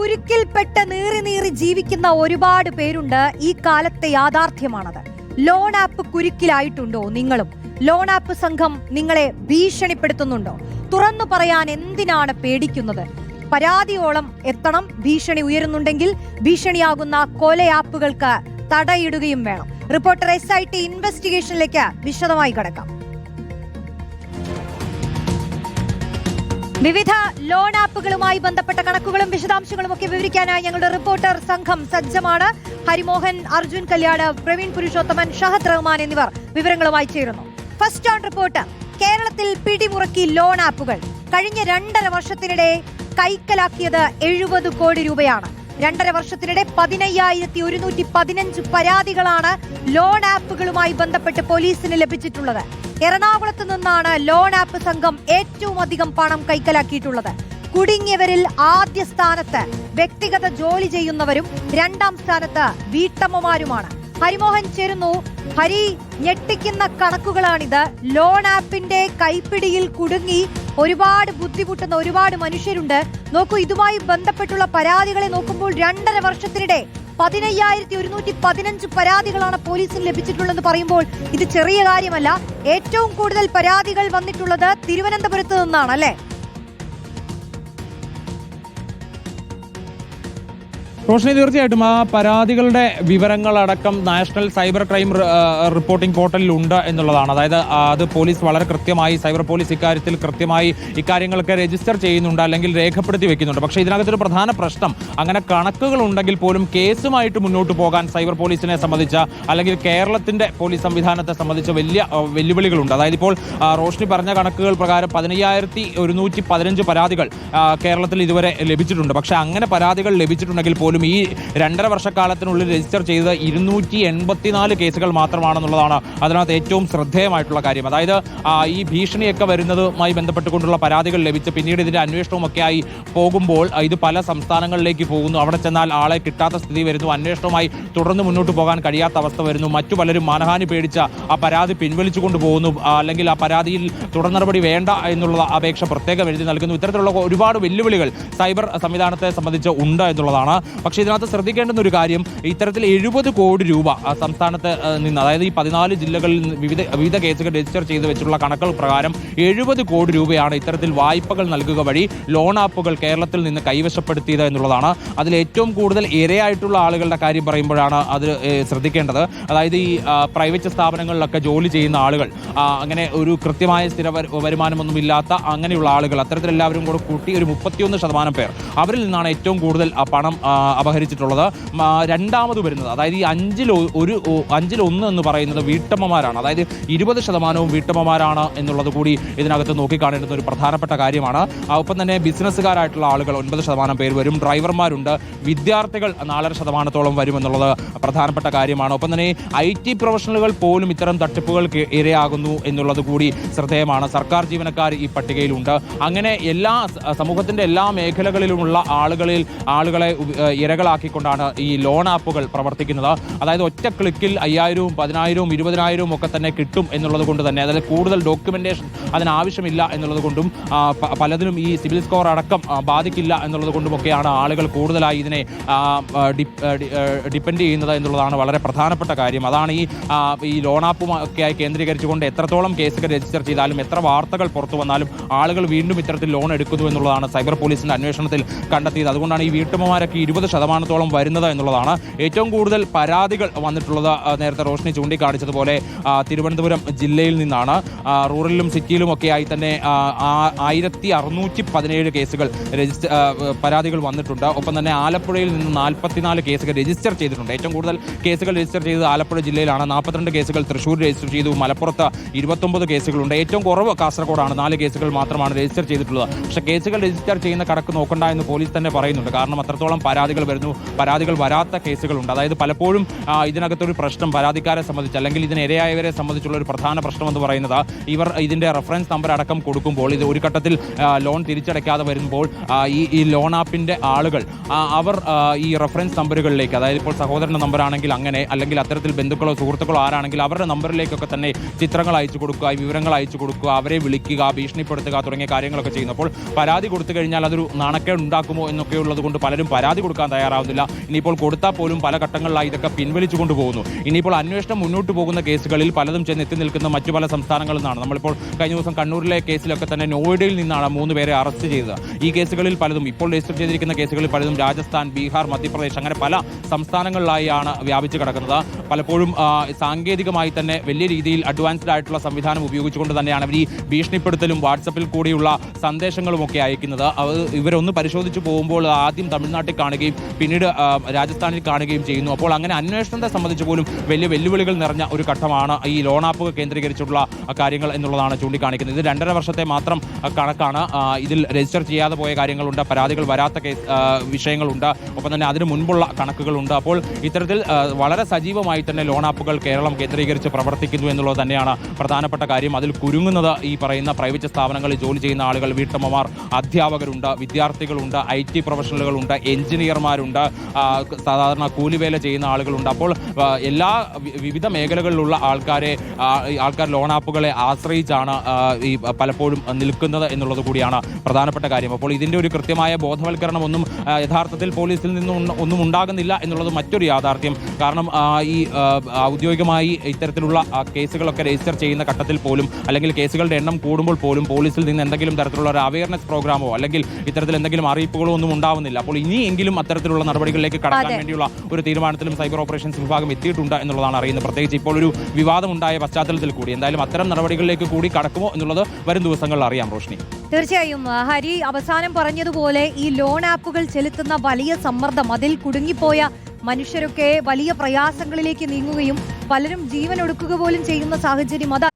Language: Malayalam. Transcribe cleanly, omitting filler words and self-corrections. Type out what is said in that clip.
കുരുക്കിൽപ്പെട്ട് നീറി ജീവിക്കുന്ന ഒരുപാട് പേരുണ്ട്. ഈ കാലത്തെ യാഥാർത്ഥ്യമാണത്. ലോൺ ആപ്പ് കുരുക്കിലായിട്ടുണ്ടോ നിങ്ങളും? ലോൺ ആപ്പ് സംഘം നിങ്ങളെ ഭീഷണിപ്പെടുത്തുന്നുണ്ടോ? തുറന്നു പറയാൻ എന്തിനാണ് പേടിക്കുന്നത്? പരാതിയോളം എത്തണം. ഭീഷണി ഉയരുന്നുണ്ടെങ്കിൽ ഭീഷണിയാകുന്ന കൊല ആപ്പുകൾക്ക് തടയിടുകയും വേണം. റിപ്പോർട്ടർ SIT ഇൻവെസ്റ്റിഗേഷനിലേക്ക് വിശദമായി കടക്കാം. വിവിധ ലോൺ ആപ്പുകളുമായി ബന്ധപ്പെട്ട കണക്കുകളും വിശദാംശങ്ങളും ഒക്കെ വിവരിക്കാനായി ഞങ്ങളുടെ റിപ്പോർട്ടർ സംഘം സജ്ജമാണ്. ഹരിമോഹൻ, അർജുൻ കല്യാട്, പ്രവീൺ പുരുഷോത്തമൻ, ഷഹദ് റഹ്മാൻ എന്നിവർ വിവരങ്ങളുമായി ചേരുന്നു. First on report. കേരളത്തിൽ പിടിമുറക്കി ലോൺ ആപ്പുകൾ. കഴിഞ്ഞ 2.5 വർഷത്തിനിടെ കൈക്കലാക്കിയത് 70 കോടി രൂപയാണ്. 2.5 വർഷത്തിനിടെ 15,115 പരാതികളാണ് ലോൺ ആപ്പുകളുമായി ബന്ധപ്പെട്ട് പോലീസിന് ലഭിച്ചിട്ടുള്ളത്. എറണാകുളത്ത് നിന്നാണ് ലോൺ ആപ്പ് സംഘം ഏറ്റവും അധികം പണം കൈക്കലാക്കിയിട്ടുള്ളത്. കുടുങ്ങിയവരിൽ ആദ്യ സ്ഥാനത്ത് വ്യക്തിഗത ജോലി ചെയ്യുന്നവരും 2ാം സ്ഥാനത്ത് വീട്ടമ്മമാരുമാണ്. ഹരിമോഹൻ ചേരുന്നു. ഹരി, ഞെട്ടിക്കുന്ന കണക്കുകളാണിത്. ലോൺ ആപ്പിന്റെ കൈപ്പിടിയിൽ കുടുങ്ങി ഒരുപാട് ബുദ്ധിമുട്ടുന്ന ഒരുപാട് മനുഷ്യരുണ്ട്. നോക്കൂ, ഇതുമായി ബന്ധപ്പെട്ടുള്ള പരാതികളെ നോക്കുമ്പോൾ 2.5 വർഷത്തിനിടെ 15,115 പരാതികളാണ് പോലീസിന് ലഭിച്ചിട്ടുള്ളതെന്ന് പറയുമ്പോൾ ഇത് ചെറിയ കാര്യമല്ല. ഏറ്റവും കൂടുതൽ പരാതികൾ വന്നിട്ടുള്ളത് തിരുവനന്തപുരത്ത് നിന്നാണ്, അല്ലേ? റോഷ്നി, തീർച്ചയായിട്ടും ആ പരാതികളുടെ വിവരങ്ങളടക്കം നാഷണൽ സൈബർ ക്രൈം റിപ്പോർട്ടിംഗ് പോർട്ടലിൽ ഉണ്ട് എന്നുള്ളതാണ്. അതായത് അത് പോലീസ് വളരെ കൃത്യമായി, സൈബർ പോലീസ് ഇക്കാര്യത്തിൽ കൃത്യമായി ഇക്കാര്യങ്ങളൊക്കെ രജിസ്റ്റർ ചെയ്യുന്നുണ്ട്, അല്ലെങ്കിൽ രേഖപ്പെടുത്തി വെക്കുന്നുണ്ട്. പക്ഷേ ഇതിനകത്തൊരു പ്രധാന പ്രശ്നം, അങ്ങനെ കണക്കുകൾ ഉണ്ടെങ്കിൽ പോലും കേസുമായിട്ട് മുന്നോട്ട് പോകാൻ സൈബർ പോലീസിനെ സംബന്ധിച്ച, അല്ലെങ്കിൽ കേരളത്തിന്റെ പോലീസ് സംവിധാനത്തെ സംബന്ധിച്ച വലിയ വെല്ലുവിളികളുണ്ട്. അതായത് ഇപ്പോൾ റോഷ്നി പറഞ്ഞ കണക്കുകൾ പ്രകാരം 15,115 പരാതികൾ കേരളത്തിൽ ഇതുവരെ ലഭിച്ചിട്ടുണ്ട്. പക്ഷേ അങ്ങനെ പരാതികൾ ലഭിച്ചിട്ടുണ്ടെങ്കിൽ പോലും ഈ 2.5 വർഷക്കാലത്തിനുള്ളിൽ രജിസ്റ്റർ ചെയ്ത 284 കേസുകൾ മാത്രമാണെന്നുള്ളതാണ് അതിനകത്ത് ഏറ്റവും ശ്രദ്ധേയമായിട്ടുള്ള കാര്യം. അതായത് ഈ ഭീഷണിയൊക്കെ വരുന്നതുമായി ബന്ധപ്പെട്ടുകൊണ്ടുള്ള പരാതികൾ ലഭിച്ച് പിന്നീട് ഇതിന്റെ അന്വേഷണമൊക്കെ ആയി പോകുമ്പോൾ ഇത് പല സംസ്ഥാനങ്ങളിലേക്ക് പോകുന്നു. അവിടെ ചെന്നാൽ ആളെ കിട്ടാത്ത സ്ഥിതി വരുന്നു. അന്വേഷണവുമായി തുടർന്ന് മുന്നോട്ട് പോകാൻ കഴിയാത്ത അവസ്ഥ വരുന്നു. മറ്റു പലരും മാനഹാനി പേടിച്ച ആ പരാതി പിൻവലിച്ചു കൊണ്ടുപോകുന്നു, അല്ലെങ്കിൽ ആ പരാതിയിൽ തുടർ നടപടി വേണ്ട എന്നുള്ള അപേക്ഷ പ്രത്യേകം എഴുതി നൽകുന്നു. ഇത്തരത്തിലുള്ള ഒരുപാട് വെല്ലുവിളികൾ സൈബർ സംവിധാനത്തെ സംബന്ധിച്ച് ഉണ്ട് എന്നുള്ളതാണ്. പക്ഷേ ഇതിനകത്ത് ശ്രദ്ധിക്കേണ്ടുന്ന ഒരു കാര്യം, ഇത്തരത്തിൽ 70 കോടി രൂപ സംസ്ഥാനത്ത് നിന്ന്, അതായത് ഈ 14 ജില്ലകളിൽ വിവിധ കേസുകൾ രജിസ്റ്റർ ചെയ്ത് വെച്ചിട്ടുള്ള കണക്കുകൾ പ്രകാരം 70 കോടി രൂപയാണ് ഇത്തരത്തിൽ വായ്പകൾ നൽകുക വഴി ലോൺ ആപ്പുകൾ കേരളത്തിൽ നിന്ന് കൈവശപ്പെടുത്തിയത് എന്നുള്ളതാണ്. അതിൽ ഏറ്റവും കൂടുതൽ ഇരയായിട്ടുള്ള ആളുകളുടെ കാര്യം പറയുമ്പോഴാണ് അത് ശ്രദ്ധിക്കേണ്ടത്. അതായത് ഈ പ്രൈവറ്റ് സ്ഥാപനങ്ങളിലൊക്കെ ജോലി ചെയ്യുന്ന ആളുകൾ, അങ്ങനെ ഒരു കൃത്യമായ സ്ഥിര വരുമാനമൊന്നുമില്ലാത്ത അങ്ങനെയുള്ള ആളുകൾ, അത്തരത്തിലെല്ലാവരും കൂടെ കൂട്ടി ഒരു 31% പേർ, അവരിൽ നിന്നാണ് ഏറ്റവും കൂടുതൽ പണം അപഹരിച്ചിട്ടുള്ളത്. രണ്ടാമത് വരുന്നത്, അതായത് ഈ 5-1 എന്ന് പറയുന്നത് വീട്ടമ്മമാരാണ്. അതായത് 20% വീട്ടമ്മമാരാണ് എന്നുള്ളത് കൂടി ഇതിനകത്ത് നോക്കിക്കാണേണ്ടുന്ന ഒരു പ്രധാനപ്പെട്ട കാര്യമാണ്. ഒപ്പം തന്നെ ബിസിനസ്സുകാരായിട്ടുള്ള ആളുകൾ 9% പേര് വരും. ഡ്രൈവർമാരുണ്ട്. വിദ്യാർത്ഥികൾ 4% വരുമെന്നുള്ളത് പ്രധാനപ്പെട്ട കാര്യമാണ്. ഒപ്പം തന്നെ IT പ്രൊഫഷണലുകൾ പോലും ഇത്തരം തട്ടിപ്പുകൾക്ക് ഇരയാകുന്നു എന്നുള്ളത് കൂടി ശ്രദ്ധേയമാണ്. സർക്കാർ ജീവനക്കാർ ഈ പട്ടികയിലുണ്ട്. അങ്ങനെ എല്ലാ സമൂഹത്തിന്റെ എല്ലാ മേഖലകളിലുമുള്ള ആളുകളെ ഇരകളാക്കിക്കൊണ്ടാണ് ഈ ലോൺ ആപ്പുകൾ പ്രവർത്തിക്കുന്നത്. അതായത് ഒറ്റ ക്ലിക്കിൽ 5,000, 10,000, 20,000 ഒക്കെ തന്നെ കിട്ടും എന്നുള്ളത് കൊണ്ട് തന്നെ, അതായത് കൂടുതൽ ഡോക്യുമെന്റേഷൻ അതിനാവശ്യമില്ല എന്നുള്ളത് കൊണ്ടും പലതിനും ഈ സിവിൽ സ്കോർ അടക്കം ബാധിക്കില്ല എന്നുള്ളത് കൊണ്ടുമൊക്കെയാണ് ആളുകൾ കൂടുതലായി ഇതിനെ ഡിപ്പെൻഡ് ചെയ്യുന്നത് എന്നുള്ളതാണ് വളരെ പ്രധാനപ്പെട്ട കാര്യം. അതാണ് ഈ ലോൺ ആപ്പുമൊക്കെയായി കേന്ദ്രീകരിച്ചുകൊണ്ട് എത്രത്തോളം കേസുകൾ രജിസ്റ്റർ ചെയ്താലും, എത്ര വാർത്തകൾ പുറത്തു വന്നാലും ആളുകൾ വീണ്ടും ഇത്തരത്തിൽ ലോൺ എടുക്കുന്നു എന്നുള്ളതാണ് സൈബർ പോലീസിന്റെ അന്വേഷണത്തിൽ കണ്ടെത്തിയത്. അതുകൊണ്ടാണ് ഈ വീട്ടമ്മമാരൊക്കെ 20% വരുന്നത് എന്നുള്ളതാണ്. ഏറ്റവും കൂടുതൽ പരാതികൾ വന്നിട്ടുള്ളത് നേരത്തെ റോഷ്നി ചൂണ്ടിക്കാണിച്ചതുപോലെ തിരുവനന്തപുരം ജില്ലയിൽ നിന്നാണ്. റൂറലിലും സിറ്റിയിലും ഒക്കെ ആയി തന്നെ 1,617 കേസുകൾ പരാതികൾ വന്നിട്ടുണ്ട്. ഒപ്പം തന്നെ ആലപ്പുഴയിൽ നിന്ന് 44 കേസുകൾ രജിസ്റ്റർ ചെയ്തിട്ടുണ്ട്. ഏറ്റവും കൂടുതൽ കേസുകൾ രജിസ്റ്റർ ചെയ്തത് ആലപ്പുഴ ജില്ലയിലാണ്. 42 കേസുകൾ തൃശ്ശൂർ രജിസ്റ്റർ ചെയ്തു. മലപ്പുറത്ത് 29 കേസുകളുണ്ട്. ഏറ്റവും കുറവ് കാസർഗോഡാണ്. 4 കേസുകൾ മാത്രമാണ് രജിസ്റ്റർ ചെയ്തിട്ടുള്ളത്. പക്ഷേ കേസുകൾ രജിസ്റ്റർ ചെയ്യുന്ന കണക്ക് നോക്കണ്ട എന്ന് പോലീസ് തന്നെ പറയുന്നുണ്ട്. കാരണം അത്രത്തോളം പരാതികൾ പരാതികൾ വരുന്നു, പരാതികൾ വരാത്ത കേസുകളുണ്ട്. അതായത് പലപ്പോഴും ഇതിനകത്തൊരു പ്രശ്നം പരാതിക്കാരെ സംബന്ധിച്ച് അല്ലെങ്കിൽ ഇതിനിരയായവരെ സംബന്ധിച്ചുള്ള ഒരു പ്രധാന പ്രശ്നം എന്ന് പറയുന്നത് ഇവർ ഇതിന്റെ റെഫറൻസ് നമ്പർ അടക്കം കൊടുക്കുമ്പോൾ ഇത് ഒരു ഘട്ടത്തിൽ ലോൺ തിരിച്ചടയ്ക്കാതെ വരുമ്പോൾ ഈ ലോൺ ആപ്പിന്റെ ആളുകൾ അവർ ഈ റെഫറൻസ് നമ്പറുകളിലേക്ക്, അതായത് ഇപ്പോൾ സഹോദരന്റെ നമ്പർ ആണെങ്കിൽ അങ്ങനെ, അല്ലെങ്കിൽ അത്തരത്തിൽ ബന്ധുക്കളോ സുഹൃത്തുക്കളോ ആരാണെങ്കിൽ അവരുടെ നമ്പറിലേക്കൊക്കെ തന്നെ ചിത്രങ്ങൾ അയച്ചു കൊടുക്കുക, വിവരങ്ങൾ അയച്ചു കൊടുക്കുക, അവരെ വിളിക്കുക, ഭീഷണിപ്പെടുത്തുക തുടങ്ങിയ കാര്യങ്ങളൊക്കെ ചെയ്യുന്നു. അപ്പോൾ പരാതി കൊടുത്തു കഴിഞ്ഞാൽ അതൊരു നാണക്കേട് ഉണ്ടാക്കുമോ എന്നൊക്കെ ഉള്ളത് കൊണ്ട് പലരും പരാതി കൊടുക്കാൻ തയ്യാറാവുന്നില്ല. ഇനിയിപ്പോൾ കൊടുത്താൽ പോലും പല ഘട്ടങ്ങളിലായി ഇതൊക്കെ പിൻവലിച്ചു കൊണ്ടുപോകുന്നു. ഇനിയിപ്പോൾ അന്വേഷണം മുന്നോട്ട് പോകുന്ന കേസുകളിൽ പലതും ചെന്ന് എത്തി നിൽക്കുന്ന മറ്റു പല സംസ്ഥാനങ്ങളിൽ നിന്നാണ്. നമ്മളിപ്പോൾ കഴിഞ്ഞ ദിവസം കണ്ണൂരിലെ കേസിലൊക്കെ തന്നെ നോയിഡയിൽ നിന്നാണ് 3 പേരെ അറസ്റ്റ് ചെയ്തത്. ഈ കേസുകളിൽ പലതും ഇപ്പോൾ രജിസ്റ്റർ ചെയ്തിരിക്കുന്ന കേസുകളിൽ പലതും രാജസ്ഥാൻ, ബീഹാർ, മധ്യപ്രദേശ് അങ്ങനെ പല സംസ്ഥാനങ്ങളിലായാണ് വ്യാപിച്ചു കിടക്കുന്നത്. പലപ്പോഴും സാങ്കേതികമായി തന്നെ വലിയ രീതിയിൽ അഡ്വാൻസ്ഡ് ആയിട്ടുള്ള സംവിധാനം ഉപയോഗിച്ചുകൊണ്ട് തന്നെയാണ് അവർ ഈ ഭീഷണിപ്പെടുത്തലും വാട്സപ്പിൽ കൂടിയുള്ള സന്ദേശങ്ങളുമൊക്കെ അയക്കുന്നത്. ഇവരൊന്ന് പരിശോധിച്ച് പോകുമ്പോൾ ആദ്യം തമിഴ്നാട്ടിൽ കാണുകയും പിന്നീട് രാജസ്ഥാനിൽ കാണുകയും ചെയ്യുന്നു. അപ്പോൾ അങ്ങനെ അന്വേഷണത്തെ സംബന്ധിച്ച് പോലും വലിയ വെല്ലുവിളികൾ നിറഞ്ഞ ഒരു ഘട്ടമാണ് ഈ ലോൺ ആപ്പ് കേന്ദ്രീകരിച്ചുള്ള കാര്യങ്ങൾ എന്നുള്ളതാണ് ചൂണ്ടിക്കാണിക്കുന്നത്. ഇത് 2.5 വർഷത്തെ മാത്രം കണക്കാണ്. ഇതിൽ രജിസ്റ്റർ ചെയ്യാതെ പോയ കാര്യങ്ങളുണ്ട്, പരാതികൾ വരാത്ത വിഷയങ്ങളുണ്ട്, ഒപ്പം തന്നെ അതിനു മുൻപുള്ള കണക്കുകളുണ്ട്. അപ്പോൾ ഇത്തരത്തിൽ വളരെ സജീവമായി തന്നെ ലോൺ ആപ്പുകൾ കേരളം കേന്ദ്രീകരിച്ച് പ്രവർത്തിക്കുന്നു എന്നുള്ളത് തന്നെയാണ് പ്രധാനപ്പെട്ട കാര്യം. അതിൽ കുരുങ്ങുന്നത് ഈ പറയുന്ന പ്രൈവറ്റ് സ്ഥാപനങ്ങളിൽ ജോലി ചെയ്യുന്ന ആളുകൾ, വീട്ടമ്മമാർ, അധ്യാപകരുണ്ട്, വിദ്യാർത്ഥികളുണ്ട്, IT പ്രൊഫഷണലുകളുണ്ട്, എഞ്ചിനീയർമാരുണ്ട്, സാധാരണ കൂലിവേല ചെയ്യുന്ന ആളുകളുണ്ട്. അപ്പോൾ എല്ലാ വിവിധ മേഖലകളിലുള്ള ആൾക്കാർ ലോൺ ആപ്പുകളെ ആശ്രയിച്ചാണ് ഈ പലപ്പോഴും നിൽക്കുന്നത് എന്നുള്ളത് കൂടിയാണ് പ്രധാനപ്പെട്ട കാര്യം. അപ്പോൾ ഇതിൻ്റെ ഒരു കൃത്യമായ ബോധവൽക്കരണം യഥാർത്ഥത്തിൽ പോലീസിൽ ഒന്നും ഉണ്ടാകുന്നില്ല എന്നുള്ളത് മറ്റൊരു യാഥാർത്ഥ്യം. കാരണം ഈ ഔദ്യോഗികമായി ഇത്തരത്തിലുള്ള കേസുകളൊക്കെ രജിസ്റ്റർ ചെയ്യുന്ന ഘട്ടത്തിൽ പോലും അല്ലെങ്കിൽ കേസുകളുടെ എണ്ണം കൂടുമ്പോൾ പോലും പോലീസിൽ നിന്ന് എന്തെങ്കിലും തരത്തിലുള്ള ഒരു അവയർനെസ് പ്രോഗ്രാമോ അല്ലെങ്കിൽ ഇത്തരത്തിൽ എന്തെങ്കിലും അറിയിപ്പുകളോ ഒന്നും ഉണ്ടാവുന്നില്ല. അപ്പോൾ ഇനിയെങ്കിലും അത്തരത്തിലുള്ള നടപടികളിലേക്ക് കടക്കാൻ വേണ്ടിയുള്ള ഒരു തീരുമാനത്തിലും സൈബർ ഓപ്പറേഷൻസ് വിഭാഗം എത്തിയിട്ടുണ്ട് എന്നുള്ളതാണ് അറിയുന്നത്. പ്രത്യേകിച്ച് ഇപ്പോൾ ഒരു വിവാദമുണ്ടായ പശ്ചാത്തലത്തിൽ കൂടി എന്തായാലും അത്തരം നടപടികളിലേക്ക് കൂടി കടക്കുമോ എന്നുള്ളത് വരും ദിവസങ്ങളിൽ അറിയാം. റോഷ്നി, തീർച്ചയായും ഹരി അവസാനം പറഞ്ഞതുപോലെ ഈ ലോൺ ആപ്പുകൾ ചെലുത്തുന്ന വലിയ സമ്മർദ്ദം, അതിൽ കുടുങ്ങിപ്പോയ മനുഷ്യരൊക്കെ വലിയ പ്രയാസങ്ങളിലേക്ക് നീങ്ങുകയും പലരും ജീവൻ ഒടുക്കുക പോലും ചെയ്യുന്ന സാഹചര്യം അത്